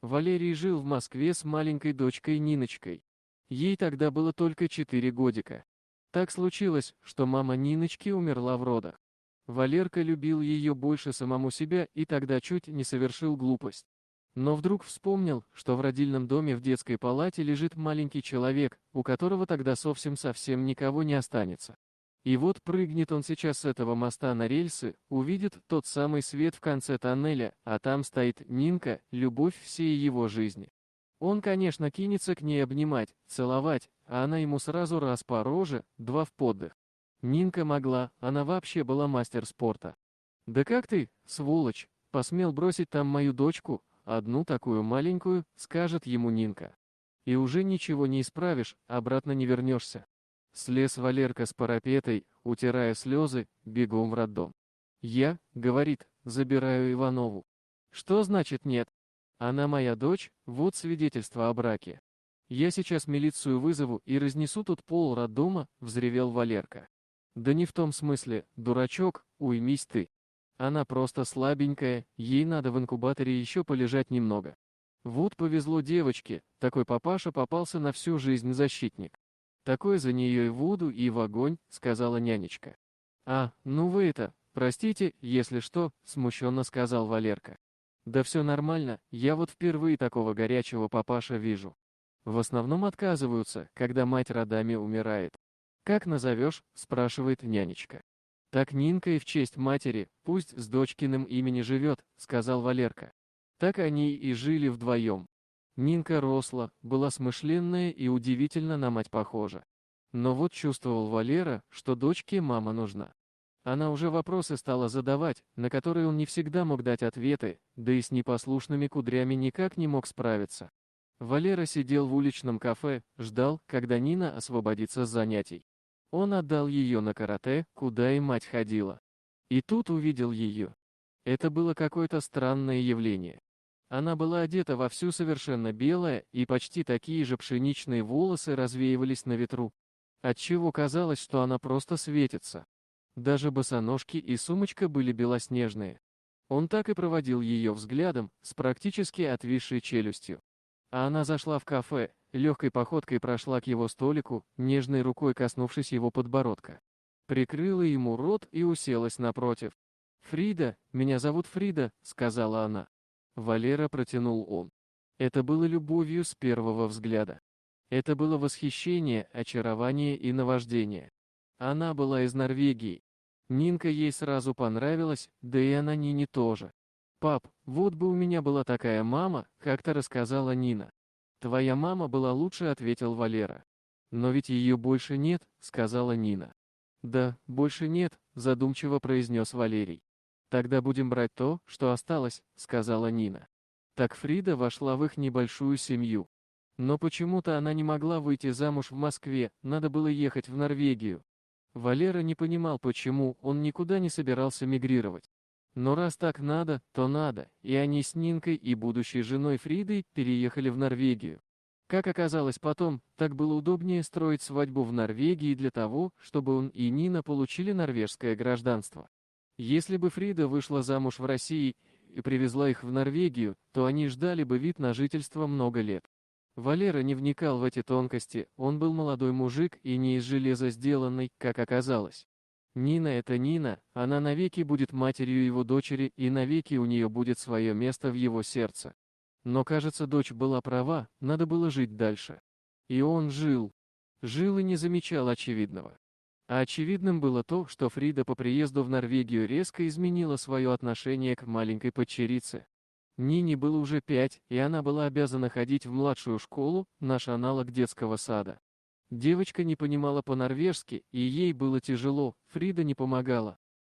Валерий жил в Москве с маленькой дочкой Ниночкой. Ей тогда было только 4 годика. Так случилось, что мама Ниночки умерла в родах. Валерка любил ее больше самому себя и тогда чуть не совершил глупость. Но вдруг вспомнил, что в родильном доме в детской палате лежит маленький человек, у которого тогда совсем никого не останется. И вот прыгнет он сейчас с этого моста на рельсы, увидит тот самый свет в конце тоннеля, а там стоит Нинка, любовь всей его жизни. Он, конечно, кинется к ней обнимать, целовать, а она ему сразу раз по роже, два в поддых. Нинка могла, она вообще была мастер спорта. «Да как ты, сволочь, посмел бросить там мою дочку, одну такую маленькую», скажет ему Нинка. И уже ничего не исправишь, обратно не вернешься. Слез Валерка с парапетой, утирая слезы, бегом в роддом. «Я, — говорит, — забираю Иванову». «Что значит нет? Она моя дочь, вот свидетельство о браке. Я сейчас милицию вызову и разнесу тут пол роддома», — взревел Валерка. «Да не в том смысле, дурачок, уймись ты. Она просто слабенькая, ей надо в инкубаторе еще полежать немного. Вот повезло девочке, такой папаша попался на всю жизнь защитник. Такой за нее и в воду, и в огонь», — сказала нянечка. «А, ну вы это, простите, если что», — смущенно сказал Валерка. «Да все нормально, я вот впервые такого горячего папаша вижу. В основном отказываются, когда мать родами умирает». «Как назовешь?» — спрашивает нянечка. «Так Нинка и в честь матери, пусть с дочкиным имени живет», — сказал Валерка. Так они и жили вдвоем. Нинка росла, была смышленная и удивительно на мать похожа. Но вот чувствовал Валера, что дочке мама нужна. Она уже вопросы стала задавать, на которые он не всегда мог дать ответы, да и с непослушными кудрями никак не мог справиться. Валера сидел в уличном кафе, ждал, когда Нина освободится с занятий. Он отдал ее на карате, куда и мать ходила. И тут увидел ее. Это было какое-то странное явление. Она была одета во всю совершенно белое, и почти такие же пшеничные волосы развеивались на ветру, отчего казалось, что она просто светится. Даже босоножки и сумочка были белоснежные. Он так и проводил ее взглядом, с практически отвисшей челюстью. А она зашла в кафе, легкой походкой прошла к его столику, нежной рукой коснувшись его подбородка. Прикрыла ему рот и уселась напротив. «Фрида, меня зовут Фрида», — сказала она. Валера протянул он. Это было любовью с первого взгляда. Это было восхищение, очарование и наваждение. Она была из Норвегии. Нинка ей сразу понравилась, да и она Нине тоже. «Пап, вот бы у меня была такая мама», — как-то рассказала Нина. «Твоя мама была лучше», — ответил Валера. «Но ведь ее больше нет», — сказала Нина. «Да, больше нет», — задумчиво произнес Валерий. «Тогда будем брать то, что осталось», — сказала Нина. Так Фрида вошла в их небольшую семью. Но почему-то она не могла выйти замуж в Москве, надо было ехать в Норвегию. Валера не понимал почему, он никуда не собирался мигрировать. Но раз так надо, то надо, и они с Нинкой и будущей женой Фридой переехали в Норвегию. Как оказалось потом, так было удобнее строить свадьбу в Норвегии для того, чтобы он и Нина получили норвежское гражданство. Если бы Фрида вышла замуж в России и привезла их в Норвегию, то они ждали бы вид на жительство много лет. Валера не вникал в эти тонкости, он был молодой мужик и не из железа сделанный, как оказалось. Нина — это Нина, она навеки будет матерью его дочери и навеки у нее будет свое место в его сердце. Но, кажется, дочь была права, надо было жить дальше. И он жил. Жил и не замечал очевидного. А очевидным было то, что Фрида по приезду в Норвегию резко изменила свое отношение к маленькой падчерице. Нине было уже 5, и она была обязана ходить в младшую школу, наш аналог детского сада. Девочка не понимала по-норвежски, и ей было тяжело, Фрида не помогала.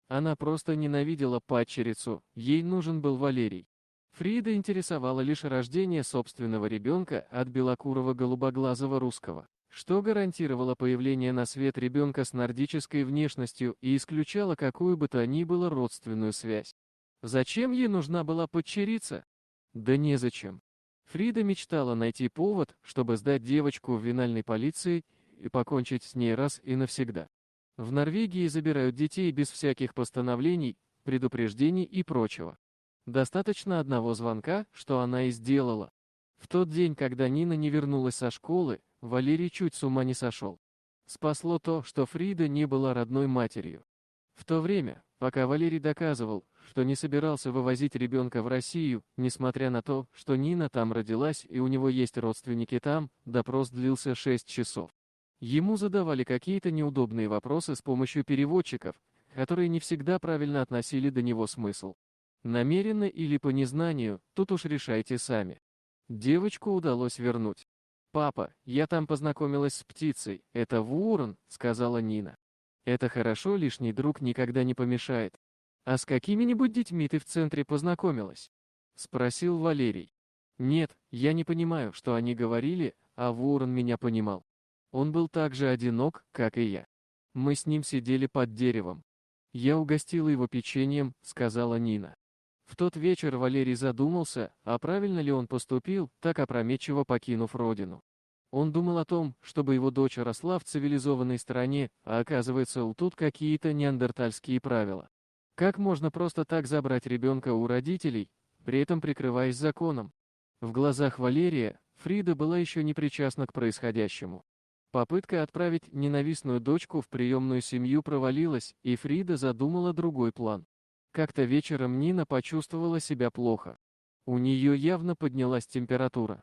Она просто ненавидела падчерицу, ей нужен был Валерий. Фрида интересовала лишь рождение собственного ребенка от белокурого голубоглазого русского, что гарантировало появление на свет ребенка с нордической внешностью и исключало какую бы то ни было родственную связь. Зачем ей нужна была падчерица? Да незачем. Фрида мечтала найти повод, чтобы сдать девочку в венальной полиции и покончить с ней раз и навсегда. В Норвегии забирают детей без всяких постановлений, предупреждений и прочего. Достаточно одного звонка, что она и сделала. В тот день, когда Нина не вернулась со школы, Валерий чуть с ума не сошел. Спасло то, что Фрида не была родной матерью. В то время, пока Валерий доказывал, что не собирался вывозить ребенка в Россию, несмотря на то, что Нина там родилась и у него есть родственники там, допрос длился 6 часов. Ему задавали какие-то неудобные вопросы с помощью переводчиков, которые не всегда правильно относили до него смысл. Намеренно или по незнанию, тут уж решайте сами. Девочку удалось вернуть. «Папа, я там познакомилась с птицей, это ворон», — сказала Нина. «Это хорошо, лишний друг никогда не помешает». «А с какими-нибудь детьми ты в центре познакомилась?» — спросил Валерий. «Нет, я не понимаю, что они говорили, а ворон меня понимал. Он был так же одинок, как и я. Мы с ним сидели под деревом. Я угостила его печеньем», — сказала Нина. В тот вечер Валерий задумался, а правильно ли он поступил, так опрометчиво покинув родину. Он думал о том, чтобы его дочь росла в цивилизованной стране, а оказывается, тут какие-то неандертальские правила. Как можно просто так забрать ребенка у родителей, при этом прикрываясь законом? В глазах Валерия Фрида была еще не причастна к происходящему. Попытка отправить ненавистную дочку в приемную семью провалилась, и Фрида задумала другой план. Как-то вечером Нина почувствовала себя плохо. У нее явно поднялась температура.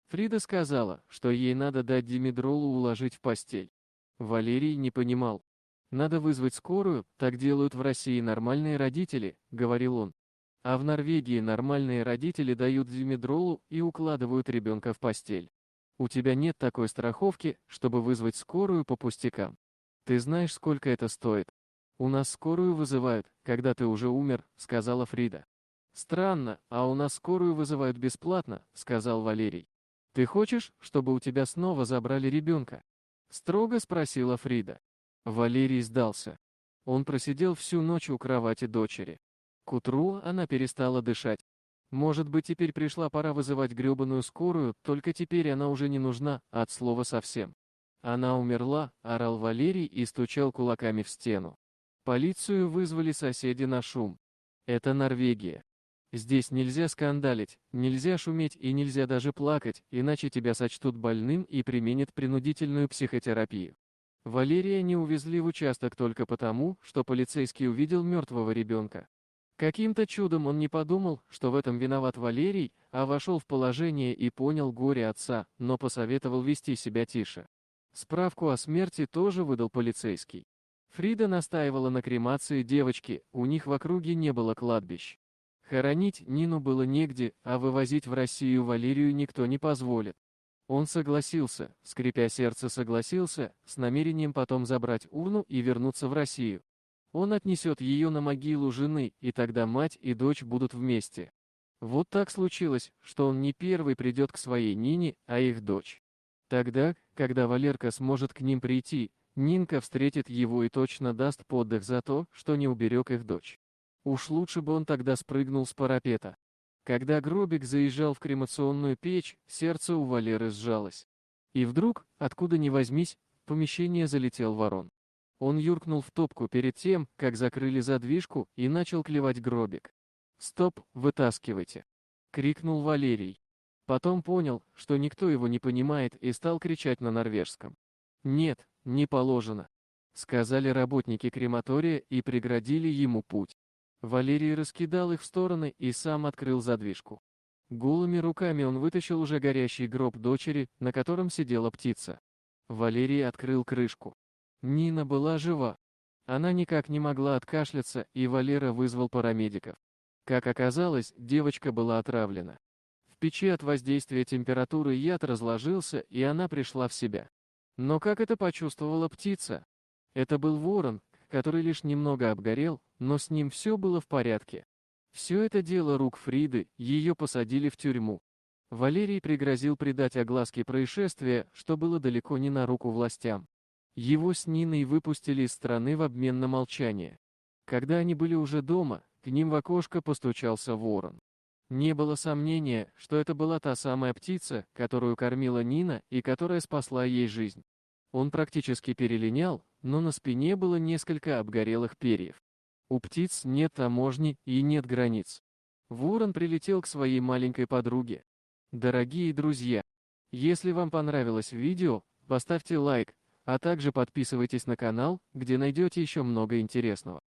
Фрида сказала, что ей надо дать димедролу уложить в постель. Валерий не понимал. «Надо вызвать скорую, так делают в России нормальные родители», — говорил он. «А в Норвегии нормальные родители дают димедролу и укладывают ребенка в постель. У тебя нет такой страховки, чтобы вызвать скорую по пустякам. Ты знаешь, сколько это стоит?» «У нас скорую вызывают, когда ты уже умер», — сказала Фрида. «Странно, а у нас скорую вызывают бесплатно», — сказал Валерий. «Ты хочешь, чтобы у тебя снова забрали ребенка?» — строго спросила Фрида. Валерий сдался. Он просидел всю ночь у кровати дочери. К утру она перестала дышать. Может быть, теперь пришла пора вызывать грёбаную скорую, только теперь она уже не нужна, от слова совсем. «Она умерла», — орал Валерий и стучал кулаками в стену. Полицию вызвали соседи на шум. Это Норвегия. Здесь нельзя скандалить, нельзя шуметь и нельзя даже плакать, иначе тебя сочтут больным и применят принудительную психотерапию. Валерия не увезли в участок только потому, что полицейский увидел мертвого ребенка. Каким-то чудом он не подумал, что в этом виноват Валерий, а вошел в положение и понял горе отца, но посоветовал вести себя тише. Справку о смерти тоже выдал полицейский. Фрида настаивала на кремации девочки, у них в округе не было кладбищ. Хоронить Нину было негде, а вывозить в Россию Валерию никто не позволит. Он согласился, скрипя сердце согласился, с намерением потом забрать урну и вернуться в Россию. Он отнесет ее на могилу жены, и тогда мать и дочь будут вместе. Вот так случилось, что он не первый придет к своей Нине, а их дочь. Тогда, когда Валерка сможет к ним прийти, Нинка встретит его и точно даст поддых за то, что не уберег их дочь. Уж лучше бы он тогда спрыгнул с парапета. Когда гробик заезжал в кремационную печь, сердце у Валеры сжалось. И вдруг, откуда ни возьмись, в помещение залетел ворон. Он юркнул в топку перед тем, как закрыли задвижку, и начал клевать гробик. «Стоп, вытаскивайте!» — крикнул Валерий. Потом понял, что никто его не понимает, и стал кричать на норвежском. «Нет, не положено», — сказали работники крематория и преградили ему путь. Валерий раскидал их в стороны и сам открыл задвижку. Голыми руками он вытащил уже горящий гроб дочери, на котором сидела птица. Валерий открыл крышку. Нина была жива. Она никак не могла откашляться, и Валера вызвал парамедиков. Как оказалось, девочка была отравлена. В печи от воздействия температуры яд разложился, и она пришла в себя. Но как это почувствовала птица? Это был ворон, который лишь немного обгорел, но с ним все было в порядке. Все это дело рук Фриды, ее посадили в тюрьму. Валерий пригрозил придать огласке происшествия, что было далеко не на руку властям. Его с Ниной выпустили из страны в обмен на молчание. Когда они были уже дома, к ним в окошко постучался ворон. Не было сомнения, что это была та самая птица, которую кормила Нина и которая спасла ей жизнь. Он практически перелинял, но на спине было несколько обгорелых перьев. У птиц нет таможни и нет границ. Ворон прилетел к своей маленькой подруге. Дорогие друзья, если вам понравилось видео, поставьте лайк, а также подписывайтесь на канал, где найдете еще много интересного.